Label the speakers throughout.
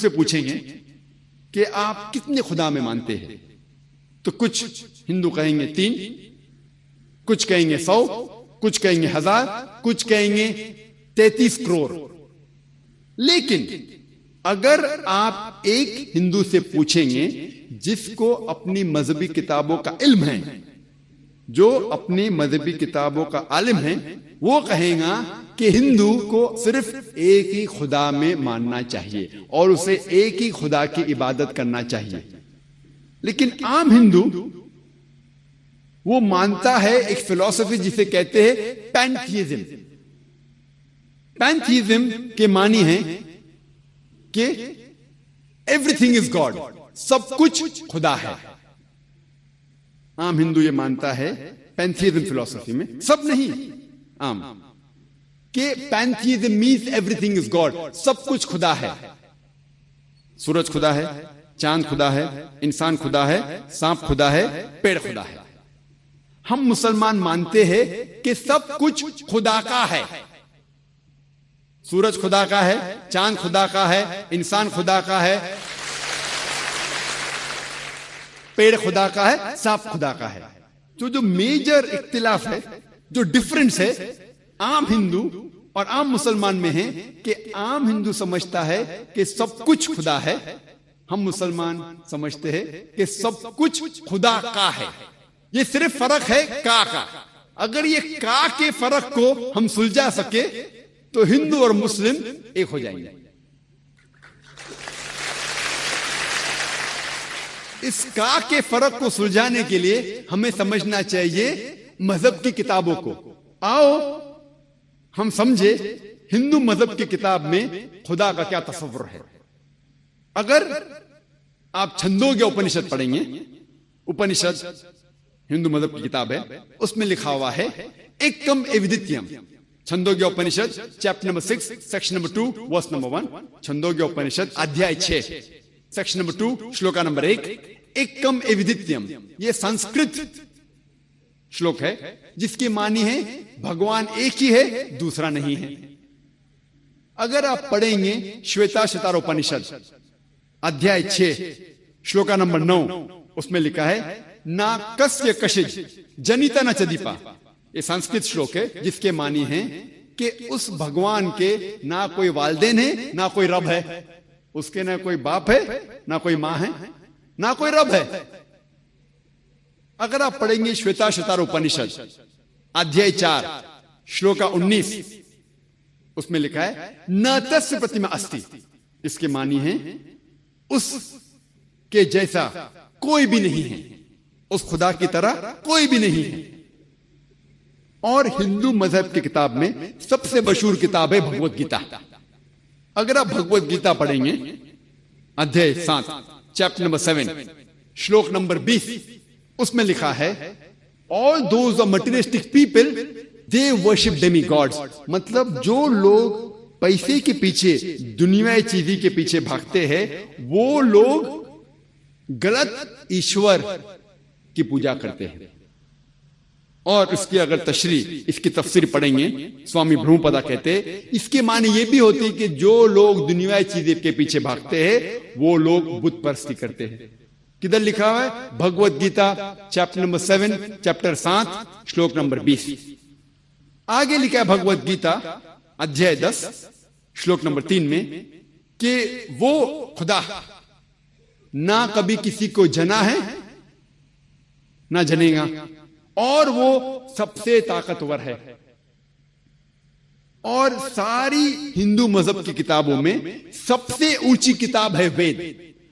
Speaker 1: से पूछेंगे कि आप कितने खुदा में मानते हैं, तो कुछ हिंदू कहेंगे 3, कुछ कहेंगे 100, कुछ कहेंगे 1000, कुछ कहेंगे 33 करोड़। लेकिन अगर आप एक हिंदू से पूछेंगे जिसको अपनी मजहबी किताबों का इल्म है, जो अपनी मजहबी किताबों का आलिम है, वो कहेगा कि हिंदू को सिर्फ एक ही खुदा में मानना चाहिए और उसे एक ही खुदा की इबादत करना चाहिए। लेकिन आम हिंदू वो मानता है एक फिलॉसफी जिसे कहते हैं पैंथीइज्म। पैंथीइज्म के मानी है कि एवरीथिंग इज गॉड, सब कुछ खुदा है। आम हिंदू ये मानता है पैंथीइज्म फिलॉसफी में, सब नहीं, आम कि पैंथीइज्म मीन्स एवरीथिंग इज गॉड, सब कुछ खुदा है। सूरज खुदा है, चांद खुदा है, इंसान खुदा है, सांप खुदा है, पेड़ खुदा है। हम मुसलमान मानते हैं कि सब कुछ खुदा का है। सूरज खुदा का है, चांद खुदा का है, इंसान खुदा का है, पेड़ खुदा का है, सांप खुदा का है। तो जो मेजर इख्तिलाफ है, जो डिफरेंस है आम हिंदू और आम मुसलमान में है कि आम हिंदू समझता है कि सब कुछ खुदा है, हम मुसलमान समझते हैं कि सब कुछ खुदा का है। ये सिर्फ फर्क है का। अगर ये का के फर्क को हम सुलझा सके तो हिंदू और मुस्लिम एक हो जाएंगे। इस का के फर्क को सुलझाने के लिए हमें समझना चाहिए मजहब की किताबों को। आओ हम समझे हिंदू मजहब की किताब में खुदा का क्या तस्वुर है। अगर आप छंदोग्य उपनिषद पढ़ेंगे, उपनिषद हिंदू मजहब की किताब है, उसमें लिखा हुआ है एकम एविदित्यम। Chandogya Upanishad chapter number 6 section number 2 verse number 1। Chandogya Upanishad अध्याय 6 सेक्शन नंबर 2 श्लोका नंबर 1। एकम एविदित्यम, ये संस्कृत श्लोक है जिसकी मानी है भगवान एक ही है, दूसरा नहीं है। अगर आप पढ़ेंगे श्वेताश्वतर उपनिषद अध्याय 6 श्लोका नंबर 9, उसमें लिखा है ना कस्य कशिज जनिता न चदीपा। ये संस्कृत श्लोक है जिसके मानी है कि उस भगवान के ना कोई वालदेन है, ना कोई रब है, उसके ना कोई बाप है, ना कोई मां है, ना कोई रब है। अगर आप पढ़ेंगे श्वेताश्वतर उपनिषद अध्याय 4 श्लोका 19, उसमें लिखा है न तस्य प्रतिमा अस्ति। इसके मानी है उसके जैसा कोई भी नहीं है, उस खुदा की तरह कोई भी नहीं है। और हिंदू मजहब की किताब में सबसे मशहूर किताब है भगवत गीता। अगर आप भगवत गीता पढ़ेंगे अध्याय 7 चैप्टर नंबर 7 श्लोक नंबर 20, उसमें लिखा है all those materialistic people they worship Demi God's. मतलब जो लोग पैसे के पीछे, दुनियाई चीजी के पीछे भागते हैं, वो लोग गलत ईश्वर की पूजा करते हैं। और इसकी अगर तशरी, इसकी तफसीर पढ़ेंगे, स्वामी ब्रह्मपदा कहते हैं इसके माने ये भी होती है कि जो लोग दुनियाई चीजें के पीछे भागते हैं वो लोग बुत परस्ती करते हैं। किधर लिखा हुआ है? Bhagavad Gita chapter number 7 chapter 7 श्लोक नंबर 20। आगे लिखा है भगवत गीता अध्याय 10 श्लोक नंबर 3 में कि वो खुदा ना कभी किसी को जना है ना जनेगा, और वो सबसे ताकतवर है। और सारी हिंदू मजहब की किताबों में सबसे ऊंची किताब है वेद।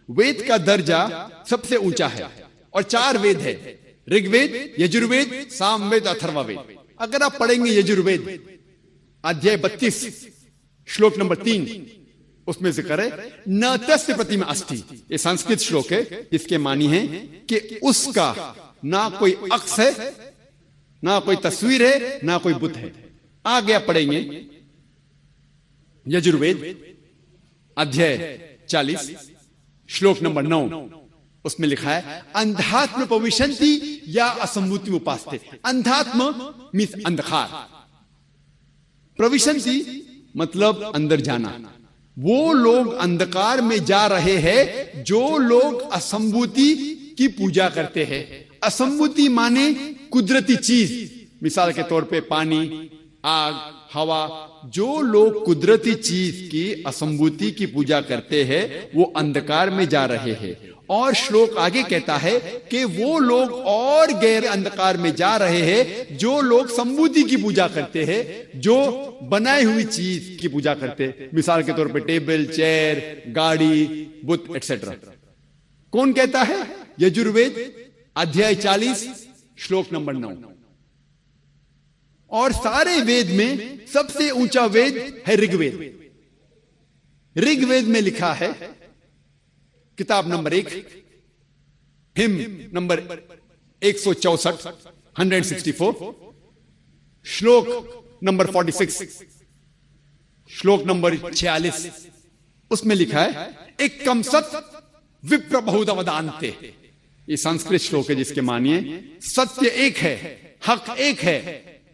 Speaker 1: वेद का दर्जा सबसे ऊंचा है और 4 वेद है, ऋग्वेद, यजुर्वेद, सामवेद, अथर्ववेद। अगर आप पढ़ेंगे यजुर्वेद अध्याय 32 श्लोक नंबर 3, उसमें जिक्र है न तस्य प्रतिमा अस्ति। ये संस्कृत श्लोक है जिसके मानी है कि उसका ना कोई अक्स है, ना कोई तस्वीर है, ना कोई बुत है। आगे आप पढ़ेंगे यजुर्वेद अध्याय 40 श्लोक नंबर 9, उसमें लिखा है अंधात्म पविशंति या असंभूति उपासते। अंधात्म मीन्स अंधकार, प्रविशंति मतलब अंदर जाना, वो लोग अंधकार में जा रहे हैं जो लोग असंभूति की पूजा करते हैं। असंभूति माने कुदरती चीज, मिसाल के तौर पे पानी, आग, हवा। जो लोग कुदरती चीज की असंभूति की पूजा करते हैं वो अंधकार में जा रहे हैं। और श्लोक आगे कहता है कि वो लोग और गहरे अंधकार में जा रहे हैं जो लोग संभूति की पूजा करते हैं, जो बनाई हुई चीज की पूजा करते हैं, मिसाल के तौर पे टेबल, चेयर, गाड़ी, बुत एक्सेट्रा। कौन कहता है? यजुर्वेद अध्याय 40 श्लोक नंबर 9। और सारे वेद में सबसे ऊंचा वेद है ऋग्वेद। ऋग्वेद में लिखा है, किताब नंबर 1, हिम नंबर 164, 164, श्लोक नंबर 46, श्लोक नंबर 46, उसमें लिखा है एकम सत विप्र बहुधवदान्ते। ये संस्कृत श्लोक है जिसके मानिए सत्य एक है, हक एक है,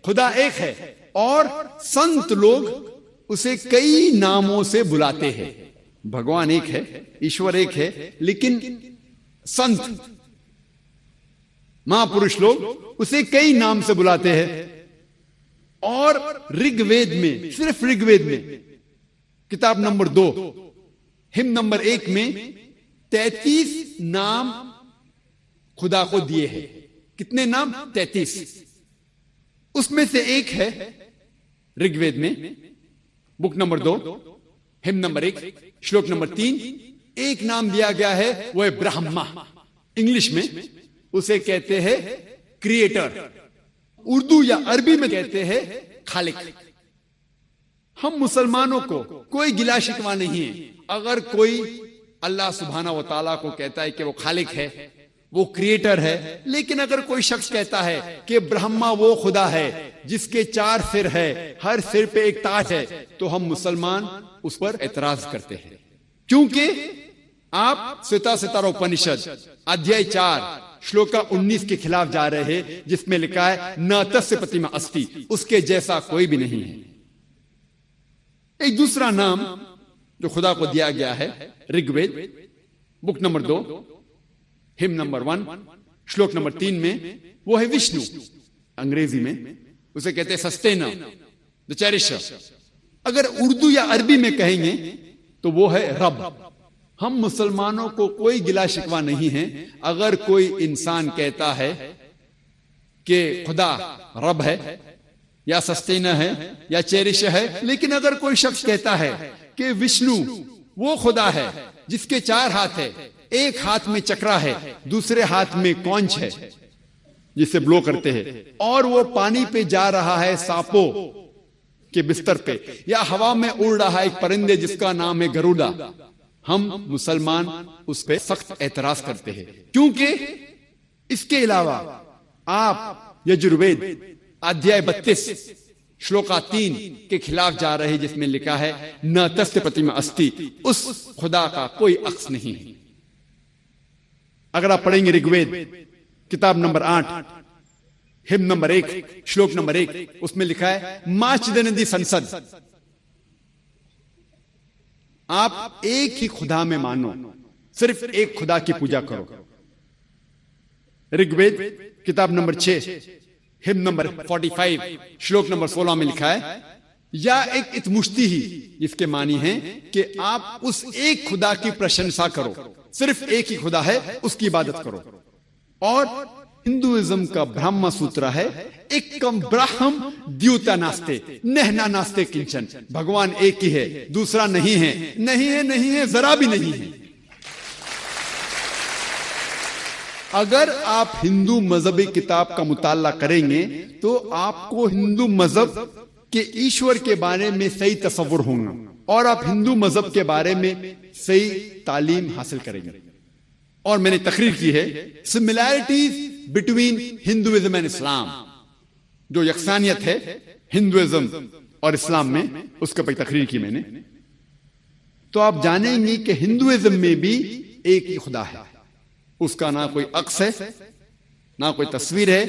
Speaker 1: खुदा एक है और संत लोग उसे कई नामों से बुलाते हैं। भगवान एक है, ईश्वर एक है, लेकिन संत महापुरुष लोग उसे कई नाम से बुलाते हैं। और ऋग्वेद में, सिर्फ ऋग्वेद में किताब नंबर 2 हिम नंबर 1 में 33 नाम खुदा को दिए हैं। कितने नाम? 33। उसमें से एक है ऋग्वेद में, बुक नंबर 2 हिम नंबर 1 श्लोक नंबर 3, एक नाम दिया गया है, वो है ब्रह्मा। इंग्लिश में उसे कहते हैं क्रिएटर, उर्दू या अरबी में कहते हैं खालिक। हम मुसलमानों को कोई गिला शिकवा नहीं है अगर कोई अल्लाह सुब्हाना व तआला को कहता है कि वो खालिक है, वो क्रिएटर है। लेकिन अगर कोई शख्स कहता है कि ब्रह्मा वो खुदा है जिसके 4 सिर है, हर सिर पे एक ताज है, तो हम मुसलमान उस पर एतराज करते हैं। क्योंकि आप श्वेता सितारा उपनिषद अध्याय 4 श्लोक 19 के खिलाफ जा रहे हैं, जिसमें लिखा है न तस्य प्रतिमा अस्ति, उसके जैसा कोई भी नहीं है। एक दूसरा नाम जो खुदा को दिया गया है Rigveda book number 2 hymn number 1 श्लोक नंबर 3 में, वो है विष्णु। अंग्रेजी में उसे कहते हैं सस्टेनर, द चेरिशर। अगर उर्दू या अरबी में कहेंगे तो वो है रब। हम मुसलमानों को कोई गिला शिकवा नहीं है अगर कोई इंसान कहता है कि खुदा रब है या सस्टेनर है या चेरिशर है। लेकिन अगर कोई शख्स कहता है कि विष्णु वो खुदा है जिसके 4 हाथ है, एक हाथ में चक्रा है, दूसरे हाथ में कौंच है जिसे ब्लो करते हैं, और वो पानी पे जा रहा है सांपों के बिस्तर पे, या हवा में उड़ रहा है एक परिंदे जिसका नाम है गरुड़ा, हम मुसलमान उस पे सख्त एतराज करते हैं। क्योंकि इसके अलावा आप यजुर्वेद अध्याय 32 श्लोका 3 के खिलाफ जा रहे हैं, जिसमें लिखा है न तस्य प्रतिमा अस्ति, उस खुदा का कोई अक्स नहीं है। अगर आप पढ़ेंगे ऋग्वेद किताब नंबर 8 हिम नंबर 1 श्लोक नंबर 1, उसमें लिखा है माचिदनदी संसद। आप एक ही खुदा में मानो, सिर्फ एक खुदा की पूजा करो। ऋग्वेद किताब नंबर 6 हिम नंबर 45 श्लोक नंबर 16 में लिखा है या एक इतमुश्ती ही, जिसके मानी है कि आप उस एक खुदा की प्रशंसा करो, सिर्फ एक ही खुदा है, उसकी इबादत करो। और हिंदुइज्म का ब्रह्म सूत्र है एकम ब्रह्म द्यूता नास्ते नहना नास्ते किंचन। भगवान एक ही है, दूसरा नहीं है, नहीं है, नहीं है, जरा भी नहीं है। अगर आप हिंदू मजहबी किताब का मुताला करेंगे तो आपको हिंदू मजहब के ईश्वर के बारे में सही तस्वुर होगा और आप हिंदू मजहब के बारे में सही तालीम हासिल करेंगे। और मैंने तकरीर की है similarities between Hinduism and Islam, जो यकसानियत है हिंदुइज्म और इस्लाम में, उसके पर तकरीर की मैंने। तो आप जानेंगे कि हिंदुइज्म में भी एक ही खुदा है, उसका ना कोई अक्स है, ना कोई तस्वीर है,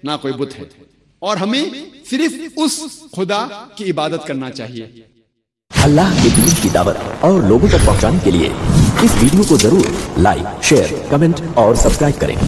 Speaker 1: ना कोई बुत है, और हमें सिर्फ उस खुदा की इबादत करना चाहिए।
Speaker 2: अल्लाह के दीन की दावत और लोगों तक पहुंचाने के लिए इस वीडियो को जरूर लाइक, शेयर, कमेंट और सब्सक्राइब करें।